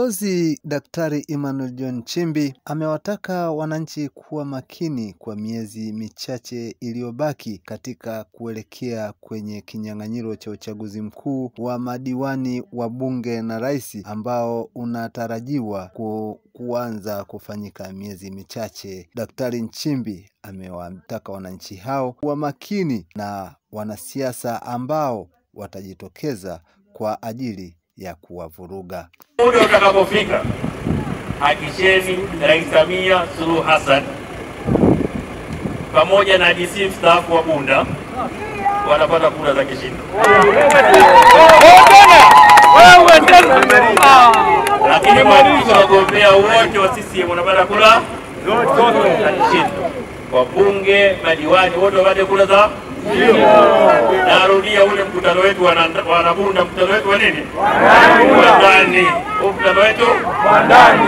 Balozi Daktari Emmanuel John Nchimbi amewataka wananchi kuwa makini kwa miezi michache iliyobaki katika kuelekea kwenye kinyang'anyiro cha uchaguzi mkuu wa madiwani wa bunge na rais ambao unatarajiwa kuanza kufanyika miezi michache. Daktari Nchimbi amewataka wananchi hao kuwa makini na wanasiasa ambao watajitokeza kwa ajili ya kuwavuruga. Muda utakapofika, hakikisheni Rais Samia Suluhu Hassan pamoja na DC mstaafu wa Bunda wanapata kura za kishindo. Lakini mhakikishe wagombea wote wa CCM wanapata kura za kishindo. Wabunge, madiwani wote wapate kura za narudia ule mkutano wetu wanabunda, mkutano wetu wa nini? Wa ndani. Mkutano wetu wa ndani.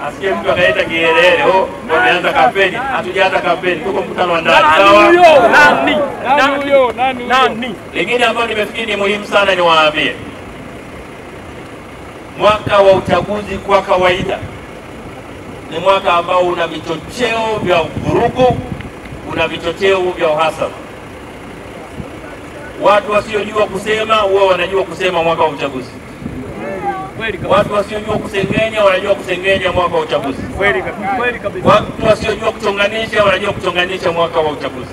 Asikie mtu akaenda kielele, wameanza kampeni. Hatujaanza kampeni, tuko mkutano wa ndani. Sawa? Nani? Lingine ambalo nimefikiri ni muhimu sana niwaambie. Mwaka wa uchaguzi kwa kawaida ni mwaka ambao una vichocheo vya vurugu, una vichocheo vya uhasama. Watu wasiojua kusema huwa wanajua kusema mwaka wa uchaguzi. Watu wasiojua kusengenya wanajua kusengenya mwaka wa uchaguzi. Watu wasiojua kuchonganisha wanajua kuchonganisha mwaka wa uchaguzi.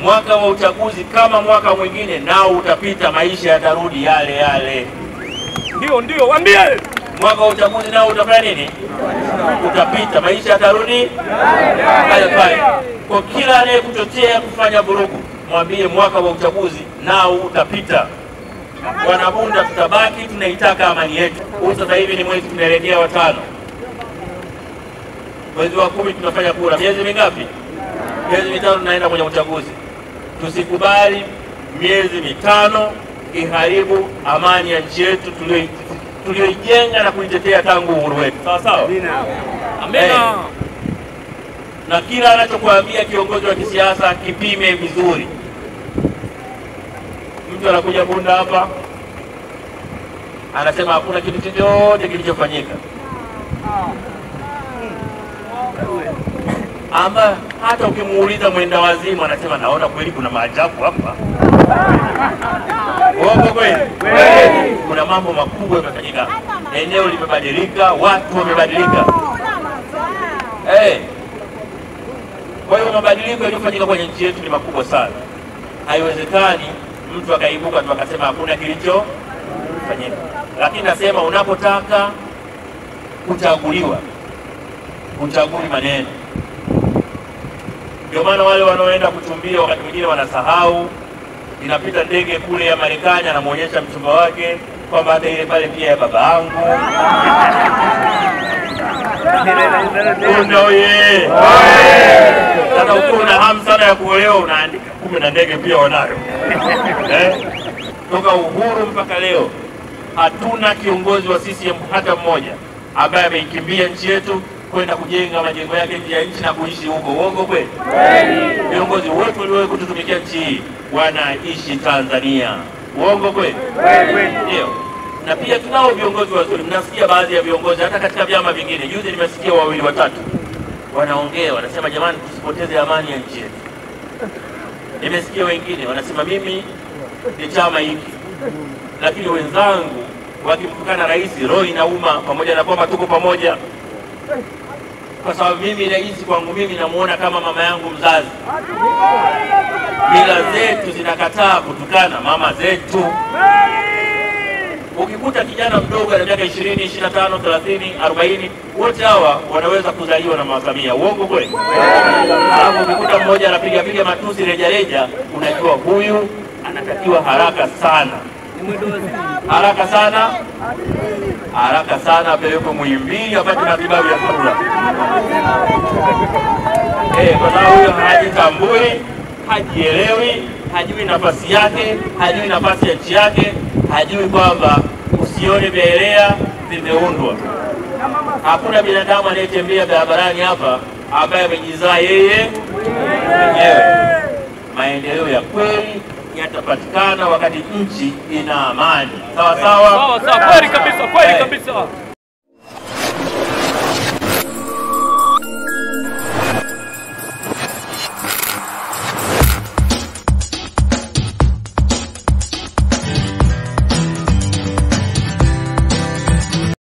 Mwaka wa uchaguzi kama mwaka mwingine nao utapita, maisha yatarudi yale yale. Ndio, waambie. Mwaka wa uchaguzi nao utafanya nini? Utapita, maisha yatarudi pale pale. Kwa kila anayekuchochea kufanya vurugu, mwambie mwaka wa uchaguzi nao utapita. Wanabunda tutabaki, tunaitaka amani yetu. Sasa hivi ni mwezi tunaelekea wa 5. Mwezi wa 10 tunafanya kura. Miezi mingapi? Miezi 5 tunaenda kwenye uchaguzi. Tusikubali miezi 5 iharibu amani ya nchi yetu tulioijenga na kuitetea tangu uhuru wetu. Sawa sawa? Amina. Na kila anachokuambia kiongozi wa kisiasa kipime vizuri. Mtu anakuja Bunda hapa anasema hakuna kitu chochote kilichofanyika. Ama hata ukimuuliza mwenda wazimu anasema naona kweli kuna maajabu hapa. Uongo kweli? Kuna mambo makubwa yamefanyika. Eneo limebadilika, watu wamebadilika. Kwa hiyo mabadiliko yaliyofanyika kwenye nchi yetu ni makubwa sana. Haiwezekani mtu akaibuka tu akasema hakuna kilichofanyika. Lakini nasema unapotaka kuchaguliwa, uchaguli maneno. Ndio maana wale wanaoenda kuchumbia wakati mwingine wanasahau. Inapita ndege kule ya Marekani, anamuonyesha mchumba wake kwamba hata ile pale pia ya baba yangu. Ndio sasa uko na hamu sana ya kuolewa unaandika kumbe na ndege pia wanayo. Toka uhuru mpaka leo hatuna kiongozi wa CCM hata mmoja ambaye ameikimbia nchi yetu kwenda kujenga majengo yake nje ya nchi na kuishi huko. Uongo kweli? Viongozi wote walio kututumikia nchi hii wanaishi Tanzania. Uongo kweli? Ndio. Na pia tunao viongozi wazuri. Mnasikia baadhi ya viongozi hata katika vyama vingine. Juzi nimesikia 2 watatu wanaongea, wanasema jamani tusipoteze amani ya nchi yetu. Nimesikia wengine wanasema mimi ni chama hiki. Lakini wenzangu wakimtukana rais roho inauma, pamoja na kwamba tuko pamoja. Kwa sababu mimi rais kwangu mimi namuona kama mama yangu mzazi. Mila zetu zinakataa kutukana mama zetu. Ukikuta kijana mdogo ana miaka 20, 25, 30, 40, wote hawa wanaweza kuzaliwa na Mama Samia. Uongo kweli? Alafu ukikuta mmoja anapiga matusi reja, unajua huyu anatakiwa haraka sana. Haraka sana apelekwe Muhimbili apate matibabu ya dharura. Kwa sababu huyo hajitambui, hajielewi, hajui nafasi yake, hajui nafasi ya nchi yake, hajui kwamba usione vielea vimeundwa. Hakuna binadamu anayetembea barabarani hapa ambaye amejizaa yeye mwenyewe. Maendeleo ya kweli yatapatikana wakati nchi ina amani. Sawa sawa. Sawa sawa, kweli kabisa, kweli kabisa.